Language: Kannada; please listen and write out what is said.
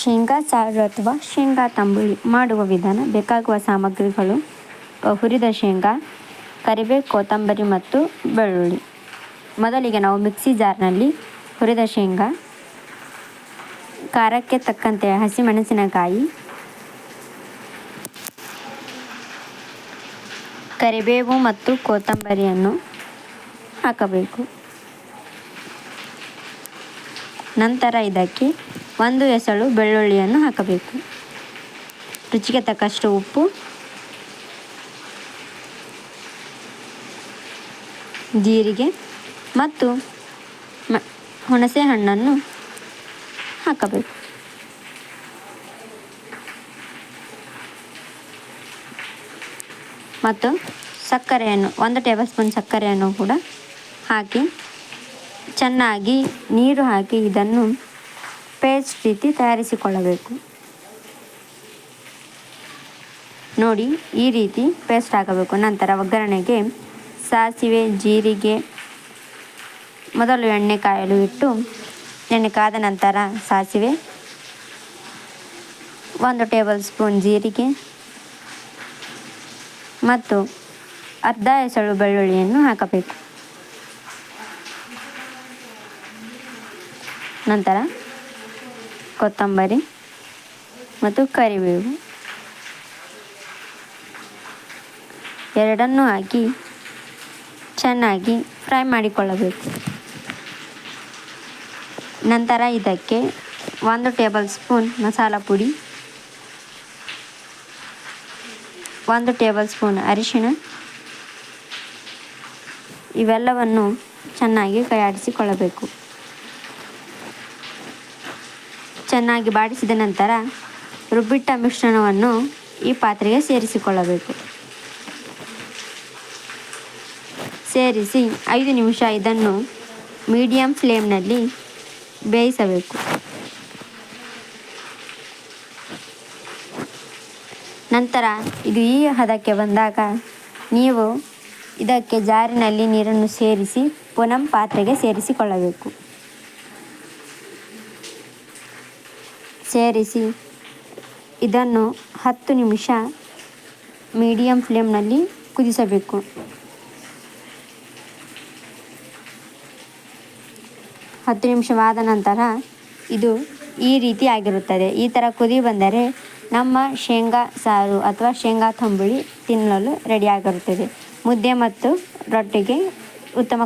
ಶೇಂಗಾ ಸಾರು ಅಥವಾ ಶೇಂಗಾ ತಂಬುಳಿ ಮಾಡುವ ವಿಧಾನ. ಬೇಕಾಗುವ ಸಾಮಗ್ರಿಗಳು: ಹುರಿದ ಶೇಂಗಾ, ಕರಿಬೇವು, ಕೊತ್ತಂಬರಿ ಮತ್ತು ಬೆಳ್ಳುಳ್ಳಿ. ಮೊದಲಿಗೆ ನಾವು ಮಿಕ್ಸಿ ಜಾರ್ನಲ್ಲಿ ಹುರಿದ ಶೇಂಗಾ, ಖಾರಕ್ಕೆ ತಕ್ಕಂತೆ ಹಸಿಮೆಣಸಿನಕಾಯಿ, ಕರಿಬೇವು ಮತ್ತು ಕೊತ್ತಂಬರಿಯನ್ನು ಹಾಕಬೇಕು. ನಂತರ ಇದಕ್ಕೆ 1 ಎಸಳು ಬೆಳ್ಳುಳ್ಳಿಯನ್ನು ಹಾಕಬೇಕು. ರುಚಿಗೆ ತಕ್ಕಷ್ಟು ಉಪ್ಪು, ಜೀರಿಗೆ ಮತ್ತು ಹುಣಸೆ ಹಣ್ಣನ್ನು ಹಾಕಬೇಕು. ಮತ್ತು ಸಕ್ಕರೆಯನ್ನು 1 ಟೇಬಲ್ ಸ್ಪೂನ್ ಸಕ್ಕರೆಯನ್ನು ಕೂಡ ಹಾಕಿ ಚೆನ್ನಾಗಿ ನೀರು ಹಾಕಿ ಇದನ್ನು ಪೇಸ್ಟ್ ರೀತಿ ತಯಾರಿಸಿಕೊಳ್ಳಬೇಕು. ನೋಡಿ, ಈ ರೀತಿ ಪೇಸ್ಟ್ ಹಾಕಬೇಕು. ನಂತರ ಒಗ್ಗರಣೆಗೆ ಸಾಸಿವೆ, ಜೀರಿಗೆ, ಮೊದಲು ಎಣ್ಣೆ ಕಾಯಲು ಇಟ್ಟು ಎಣ್ಣೆ ಕಾದ ನಂತರ ಸಾಸಿವೆ, 1 ಟೇಬಲ್ ಸ್ಪೂನ್ ಜೀರಿಗೆ ಮತ್ತು ಅರ್ಧ ಎಸಳು ಬೆಳ್ಳುಳ್ಳಿಯನ್ನು ಹಾಕಬೇಕು. ನಂತರ ಕೊತ್ತಂಬರಿ ಮತ್ತು ಕರಿಬೇವು ಎರಡನ್ನೂ ಹಾಕಿ ಚೆನ್ನಾಗಿ ಫ್ರೈ ಮಾಡಿಕೊಳ್ಳಬೇಕು. ನಂತರ ಇದಕ್ಕೆ 1 ಟೇಬಲ್ ಸ್ಪೂನ್ ಮಸಾಲ ಪುಡಿ, 1 ಟೇಬಲ್ ಸ್ಪೂನ್ ಅರಿಶಿಣ ಇವೆಲ್ಲವನ್ನು ಚೆನ್ನಾಗಿ ಕೈಯಾಡಿಸಿಕೊಳ್ಳಬೇಕು. ಚೆನ್ನಾಗಿ ಬಾಡಿಸಿದ ನಂತರ ರುಬ್ಬಿಟ್ಟ ಮಿಶ್ರಣವನ್ನು ಈ ಪಾತ್ರೆಗೆ ಸೇರಿಸಿಕೊಳ್ಳಬೇಕು. ಸೇರಿಸಿ 5 ನಿಮಿಷ ಇದನ್ನು ಮೀಡಿಯಂ ಫ್ಲೇಮ್ನಲ್ಲಿ ಬೇಯಿಸಬೇಕು. ನಂತರ ಇದು ಈ ಹದಕ್ಕೆ ಬಂದಾಗ ನೀವು ಇದಕ್ಕೆ ಜಾರಿನಲ್ಲಿ ನೀರನ್ನು ಸೇರಿಸಿ ಪುನಃ ಪಾತ್ರೆಗೆ ಸೇರಿಸಿಕೊಳ್ಳಬೇಕು. ಸೇರಿಸಿ ಇದನ್ನು 10 ನಿಮಿಷ ಮೀಡಿಯಂ ಫ್ಲೇಮ್ನಲ್ಲಿ ಕುದಿಸಬೇಕು. 10 ನಿಮಿಷವಾದ ನಂತರ ಇದು ಈ ರೀತಿ ಆಗಿರುತ್ತದೆ. ಈ ಥರ ಕುದಿ ಬಂದರೆ ನಮ್ಮ ಶೇಂಗಾ ಸಾರು ಅಥವಾ ಶೇಂಗಾ ತಂಬುಳಿ ತಿನ್ನಲು ರೆಡಿಯಾಗಿರುತ್ತದೆ. ಮುದ್ದೆ ಮತ್ತು ರೊಟ್ಟಿಗೆ ಉತ್ತಮ